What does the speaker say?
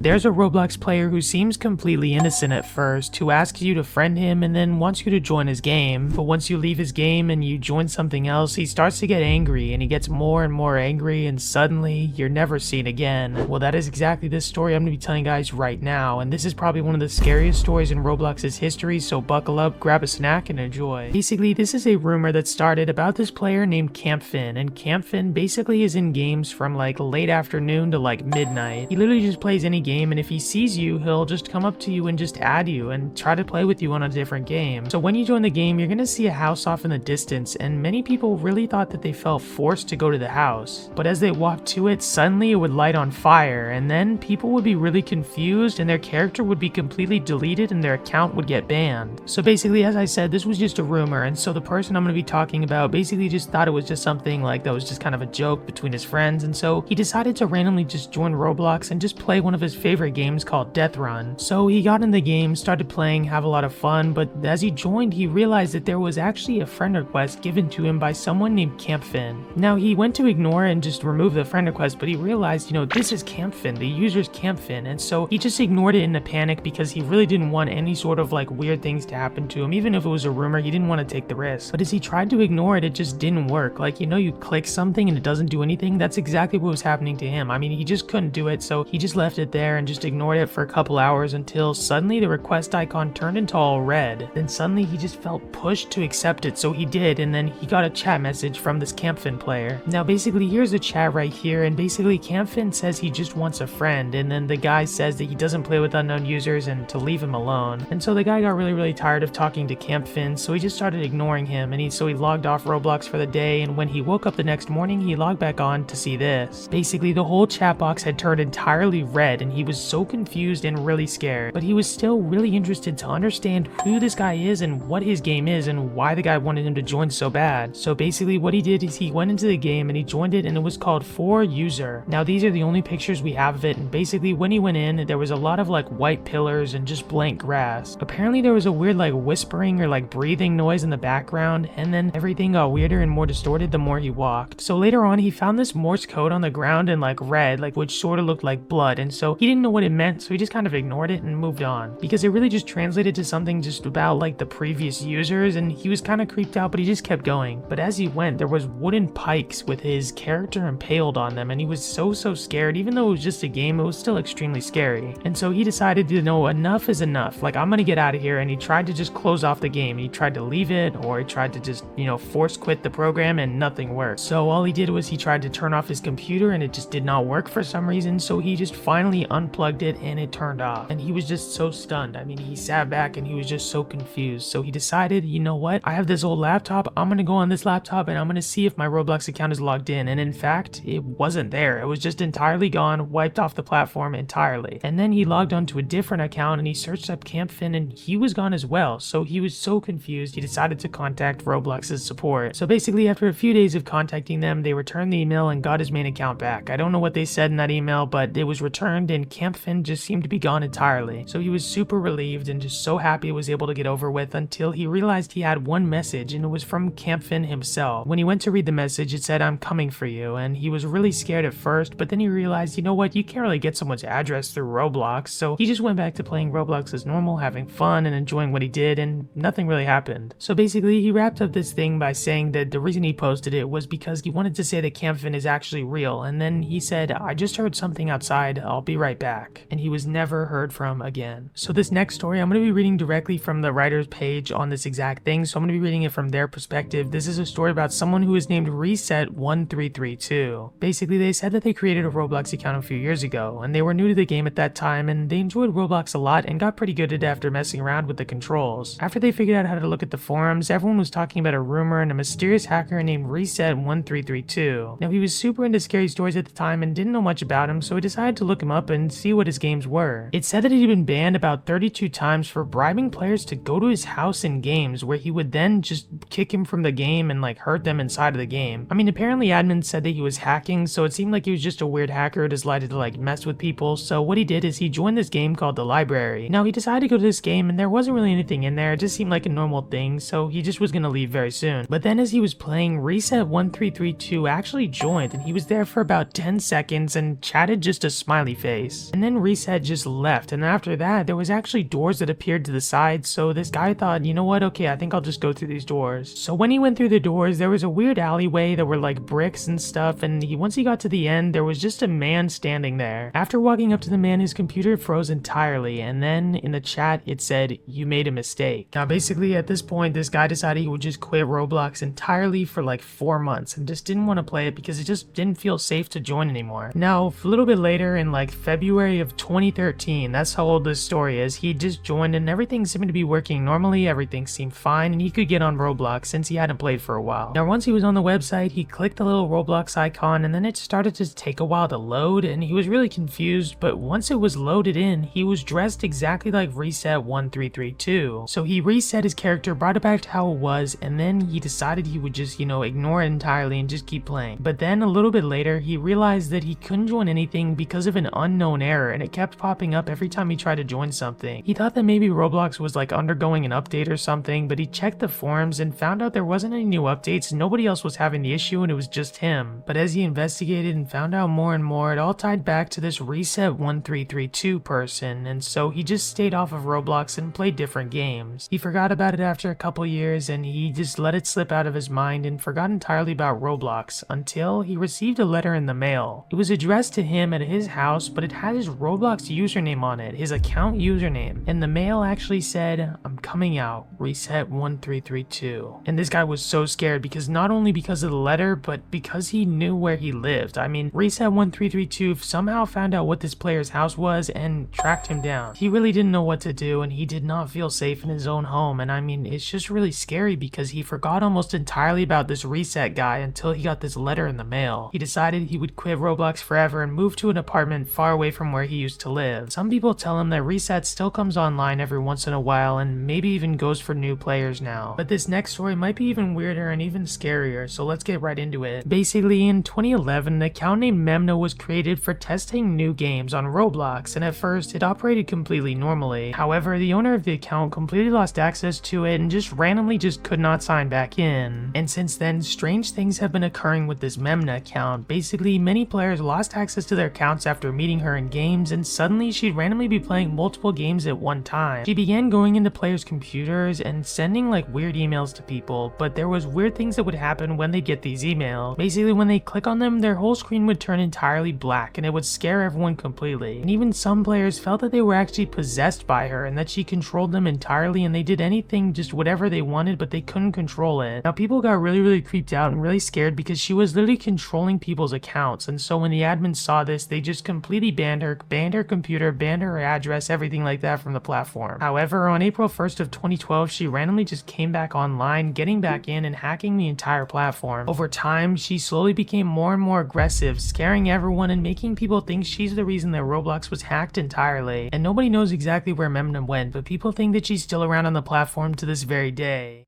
There's a Roblox player who seems completely innocent at first, who asks you to friend him and then wants you to join his game. But once you leave his game and you join something else, he starts to get angry and he gets more and more angry, and suddenly you're never seen again. Well, that is exactly this story I'm going to be telling you guys right now, and this is probably one of the scariest stories in Roblox's history, so buckle up, grab a snack, and enjoy. Basically, this is a rumor that started about this player named Campfin, and Campfin basically is in games from like late afternoon to like midnight. He literally just plays any game, and if he sees you, he'll just come up to you and just add you and try to play with you on a different game. So when you join the game, you're gonna see a house off in the distance, and many people really thought that they felt forced to go to the house. But as they walked to it, suddenly it would light on fire, and then people would be really confused and their character would be completely deleted and their account would get banned. So basically, as I said, this was just a rumor, and so the person I'm gonna be talking about basically just thought it was just something like that was just kind of a joke between his friends, and so he decided to randomly just join Roblox and just play one of his favorite games called Death Run. So he got in the game, started playing, have a lot of fun, but as he joined, he realized that there was actually a friend request given to him by someone named Campfin. Now he went to ignore it and just remove the friend request, but he realized, this is Campfin, the user's Campfin, and so he just ignored it in a panic because he really didn't want any sort of like weird things to happen to him. Even if it was a rumor, he didn't want to take the risk. But as he tried to ignore it, it just didn't work. Like, you click something and it doesn't do anything. That's exactly what was happening to him. I mean, he just couldn't do it, so he just left it there and just ignored it for a couple hours until suddenly the request icon turned into all red. Then suddenly he just felt pushed to accept it, so he did, and then he got a chat message from this Campfin player. Now basically, here's the chat right here, and basically Campfin says he just wants a friend, and then the guy says that he doesn't play with unknown users and to leave him alone. And so the guy got really tired of talking to Campfin, so he just started ignoring him, and he logged off Roblox for the day, and when he woke up the next morning, he logged back on to see this. Basically, the whole chat box had turned entirely red, and he was so confused and really scared, but he was still really interested to understand who this guy is and what his game is and why the guy wanted him to join so bad. So basically what he did is he went into the game and he joined it, and it was called For User. Now these are the only pictures we have of it, and basically when he went in, there was a lot of like white pillars and just blank grass. Apparently there was a weird like whispering or like breathing noise in the background, and then everything got weirder and more distorted the more he walked. So later on he found this Morse code on the ground in like red, like which sort of looked like blood, and so he didn't know what it meant, so he just kind of ignored it and moved on because it really just translated to something just about like the previous users, and he was kind of creeped out, but he just kept going. But as he went, there was wooden pikes with his character impaled on them, and he was so scared. Even though it was just a game, it was still extremely scary, and so he decided to know enough is enough, like I'm gonna get out of here, and he tried to just close off the game. He tried to leave it, or he tried to just force quit the program, and nothing worked. So all he did was he tried to turn off his computer, and it just did not work for some reason, so he just finally unplugged it and it turned off, and he was just so stunned. I mean, he sat back and he was just so confused, so he decided, you know what, I have this old laptop, I'm gonna go on this laptop and I'm gonna see if my Roblox account is logged in, and in fact it wasn't there. It was just entirely gone, wiped off the platform entirely. And then he logged onto a different account and he searched up Campfin, and he was gone as well. So he was so confused, he decided to contact Roblox's support. So basically after a few days of contacting them, they returned the email and got his main account back. I don't know what they said in that email, but it was returned and Campfin just seemed to be gone entirely. So he was super relieved and just so happy it was able to get over with, until he realized he had one message, and it was from Campfin himself. When he went to read the message, it said, "I'm coming for you," and he was really scared at first, but then he realized, you know what, you can't really get someone's address through Roblox, so he just went back to playing Roblox as normal, having fun and enjoying what he did, and nothing really happened. So basically he wrapped up this thing by saying that the reason he posted it was because he wanted to say that Campfin is actually real, and then he said, "I just heard something outside, I'll be right back," and he was never heard from again. So this next story, I'm going to be reading directly from the writer's page on this exact thing, so I'm going to be reading it from their perspective. This is a story about someone who is named Reset1332. Basically, they said that they created a Roblox account a few years ago, and they were new to the game at that time, and they enjoyed Roblox a lot and got pretty good at it after messing around with the controls. After they figured out how to look at the forums, everyone was talking about a rumor and a mysterious hacker named Reset1332. Now he was super into scary stories at the time and didn't know much about him, so he decided to look him up and see what his games were. It said that he'd been banned about 32 times for bribing players to go to his house in games, where he would then just kick him from the game and like hurt them inside of the game. I mean, apparently admins said that he was hacking, so it seemed like he was just a weird hacker who decided to like mess with people. So what he did is he joined this game called The Library. Now he decided to go to this game and there wasn't really anything in there, it just seemed like a normal thing, so he just was gonna leave very soon. But then as he was playing, Reset1332 actually joined, and he was there for about 10 seconds and chatted just a smiley face. place. And then Reset just left, and after that, there was actually doors that appeared to the side, so this guy thought, you know what, okay, I think I'll just go through these doors. So when he went through the doors, there was a weird alleyway that were like bricks and stuff, and once he got to the end, there was just a man standing there. After walking up to the man, his computer froze entirely, and then in the chat, it said, "You made a mistake." Now basically at this point, this guy decided he would just quit Roblox entirely for like 4 months and just didn't want to play it because it just didn't feel safe to join anymore. Now a little bit later in like February of 2013, that's how old this story is, he just joined and everything seemed to be working normally, everything seemed fine, and he could get on Roblox since he hadn't played for a while. Now once he was on the website, he clicked the little Roblox icon and then it started to take a while to load and he was really confused, but once it was loaded in, he was dressed exactly like Reset 1332. So he reset his character, brought it back to how it was, and then he decided he would just, ignore it entirely and just keep playing. But then a little bit later, he realized that he couldn't join anything because of an unknown error, and it kept popping up every time he tried to join something. He thought that maybe Roblox was like undergoing an update or something, but he checked the forums and found out there wasn't any new updates, nobody else was having the issue, and it was just him. But as he investigated and found out more and more, it all tied back to this Reset 1332 person, and so he just stayed off of Roblox and played different games. He forgot about it after a couple years, and he just let it slip out of his mind and forgot entirely about Roblox until he received a letter in the mail. It was addressed to him at his house, but it had his Roblox username on it, his account username, and the mail actually said, "I'm coming out, Reset 1332. And this guy was so scared because not only because of the letter, but because he knew where he lived. I mean, Reset 1332 somehow found out what this player's house was and tracked him down. He really didn't know what to do, and he did not feel safe in his own home, and I mean, it's just really scary because he forgot almost entirely about this Reset guy until he got this letter in the mail. He decided he would quit Roblox forever and move to an apartment far away from where he used to live. Some people tell him that Reset still comes online every once in a while and maybe even goes for new players now. But this next story might be even weirder and even scarier, so let's get right into it. Basically, in 2011, an account named Memno was created for testing new games on Roblox, and at first, it operated completely normally. However, the owner of the account completely lost access to it and just randomly could not sign back in. And since then, strange things have been occurring with this Memna account. Basically, many players lost access to their accounts after meeting her in games, and suddenly she'd randomly be playing multiple games at one time. She began going into players' computers and sending like weird emails to people, but there was weird things that would happen when they get these emails. Basically, when they click on them, their whole screen would turn entirely black and it would scare everyone completely. And even some players felt that they were actually possessed by her and that she controlled them entirely and they did anything, just whatever they wanted, but they couldn't control it. Now people got really creeped out and really scared because she was literally controlling people's accounts, and so when the admins saw this, they just completely banned her computer, banned her address, everything like that from the platform. However, on April 1st of 2012, she randomly just came back online, getting back in and hacking the entire platform. Over time, she slowly became more and more aggressive, scaring everyone and making people think she's the reason that Roblox was hacked entirely. And nobody knows exactly where Memnon went, but people think that she's still around on the platform to this very day.